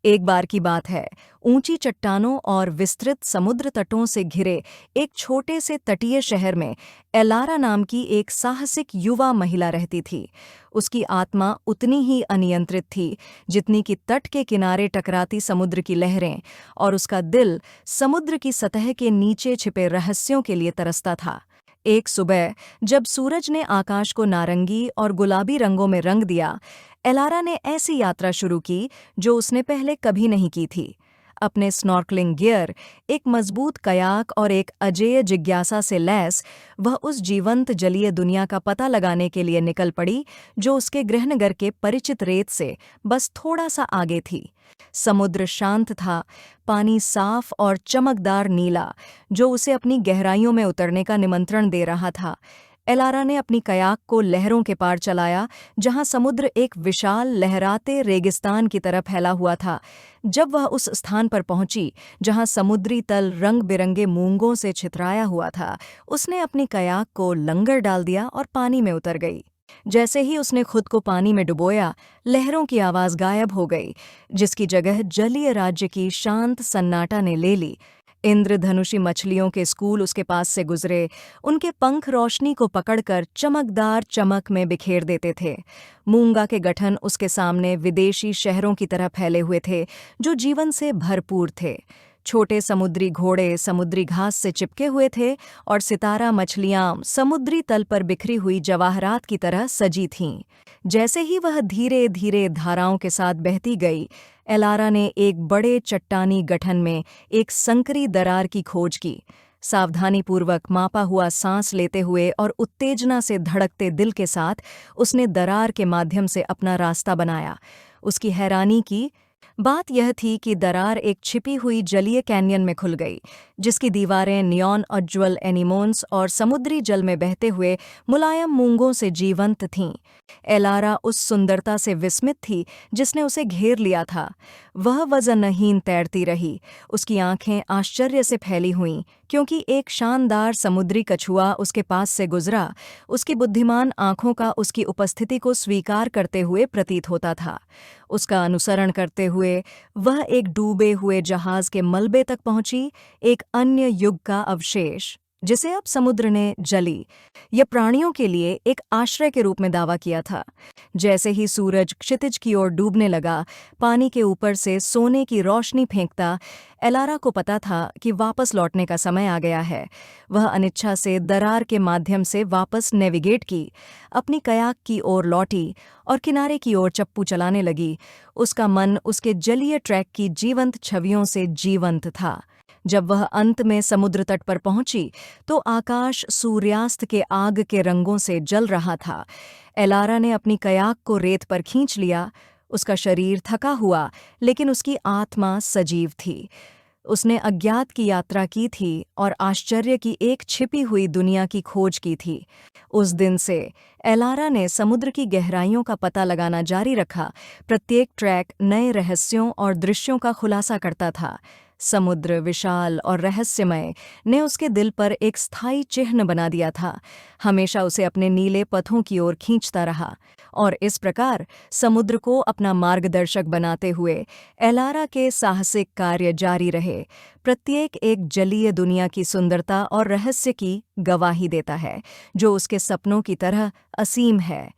एक बार की बात है, ऊंची चट्टानों और विस्तृत समुद्र तटों से घिरे एक छोटे से तटीय शहर में एलारा नाम की एक साहसिक युवा महिला रहती थी। उसकी आत्मा उतनी ही अनियंत्रित थी जितनी कि तट के किनारे टकराती समुद्र की लहरें, और उसका दिल समुद्र की सतह के नीचे छिपे रहस्यों के लिए तरसता था। एक सुबह, जब सूरज ने आकाश को नारंगी और गुलाबी रंगों में रंग दिया, एलारा ने ऐसी यात्रा शुरू की जो उसने पहले कभी नहीं की थी। अपने स्नॉर्कलिंग गियर, एक मजबूत कयाक और एक अजेय जिज्ञासा से लैस, वह उस जीवंत जलीय दुनिया का पता लगाने के लिए निकल पड़ी जो उसके गृहनगर के परिचित रेत से बस थोड़ा सा आगे थी। समुद्र शांत था, पानी साफ और चमकदार नीला, जो उसे अपनी गहराइयों में उतरने का निमंत्रण दे रहा था। एलारा ने अपनी कयाक को लहरों के पार चलाया, जहां समुद्र एक विशाल लहराते रेगिस्तान की तरह फैला हुआ था। जब वह उस स्थान पर पहुंची जहां समुद्री तल रंग बिरंगे मूंगों से छितराया हुआ था, उसने अपनी कयाक को लंगर डाल दिया और पानी में उतर गई। जैसे ही उसने खुद को पानी में डुबोया, लहरों की आवाज गायब हो गई, जिसकी जगह जलीय राज्य की शांत सन्नाटा ने ले ली। इंद्रधनुषी मछलियों के स्कूल उसके पास से गुजरे, उनके पंख रोशनी को पकड़कर चमकदार चमक में बिखेर देते थे। मूंगा के गठन उसके सामने विदेशी शहरों की तरह फैले हुए थे, जो जीवन से भरपूर थे। छोटे समुद्री घोड़े समुद्री घास से चिपके हुए थे, और सितारा मछलियां समुद्री तल पर बिखरी हुई जवाहरात की तरह सजी थीं। जैसे ही वह धीरे धीरे धाराओं के साथ बहती गई, एलारा ने एक बड़े चट्टानी गठन में एक संकरी दरार की खोज की। सावधानीपूर्वक मापा हुआ सांस लेते हुए और उत्तेजना से धड़कते दिल के साथ उसने दरार के माध्यम से अपना रास्ता बनाया। उसकी हैरानी की बात यह थी कि दरार एक छिपी हुई जलीय कैन्यन में खुल गई, जिसकी दीवारें नियॉन उज्ज्वल एनीमोन्स और समुद्री जल में बहते हुए मुलायम मूंगों से जीवंत थीं। एलारा उस सुंदरता से विस्मित थी जिसने उसे घेर लिया था। वह वजनहीन तैरती रही, उसकी आंखें आश्चर्य से फैली हुईं, क्योंकि एक शानदार समुद्री कछुआ उसके पास से गुजरा, उसकी बुद्धिमान आंखों का उसकी उपस्थिति को स्वीकार करते हुए प्रतीत होता था। उसका अनुसरण करते हुए वह एक डूबे हुए जहाज के मलबे तक पहुंची, एक अन्य युग का अवशेष जिसे अब समुद्र ने जली या प्राणियों के लिए एक आश्रय के रूप में दावा किया था। जैसे ही सूरज क्षितिज की ओर डूबने लगा, पानी के ऊपर से सोने की रोशनी फेंकता, एलारा को पता था कि वापस लौटने का समय आ गया है। वह अनिच्छा से दरार के माध्यम से वापस नेविगेट की, अपनी कयाक की ओर लौटी और किनारे की ओर चप्पू चलाने लगी। उसका मन उसके जलीय ट्रैक की जीवंत छवियों से जीवंत था। जब वह अंत में समुद्र तट पर पहुंची, तो आकाश सूर्यास्त के आग के रंगों से जल रहा था। एलारा ने अपनी कयाक को रेत पर खींच लिया। उसका शरीर थका हुआ, लेकिन उसकी आत्मा सजीव थी। उसने अज्ञात की यात्रा की थी और आश्चर्य की एक छिपी हुई दुनिया की खोज की थी। उस दिन से एलारा ने समुद्र की गहराइयों का पता लगाना जारी रखा। प्रत्येक ट्रैक नए रहस्यों और दृश्यों का खुलासा करता था। समुद्र विशाल और रहस्यमय ने उसके दिल पर एक स्थायी चिह्न बना दिया था, हमेशा उसे अपने नीले पथों की ओर खींचता रहा। और इस प्रकार समुद्र को अपना मार्गदर्शक बनाते हुए एलारा के साहसिक कार्य जारी रहे। प्रत्येक एक जलीय दुनिया की सुंदरता और रहस्य की गवाही देता है, जो उसके सपनों की तरह असीम है।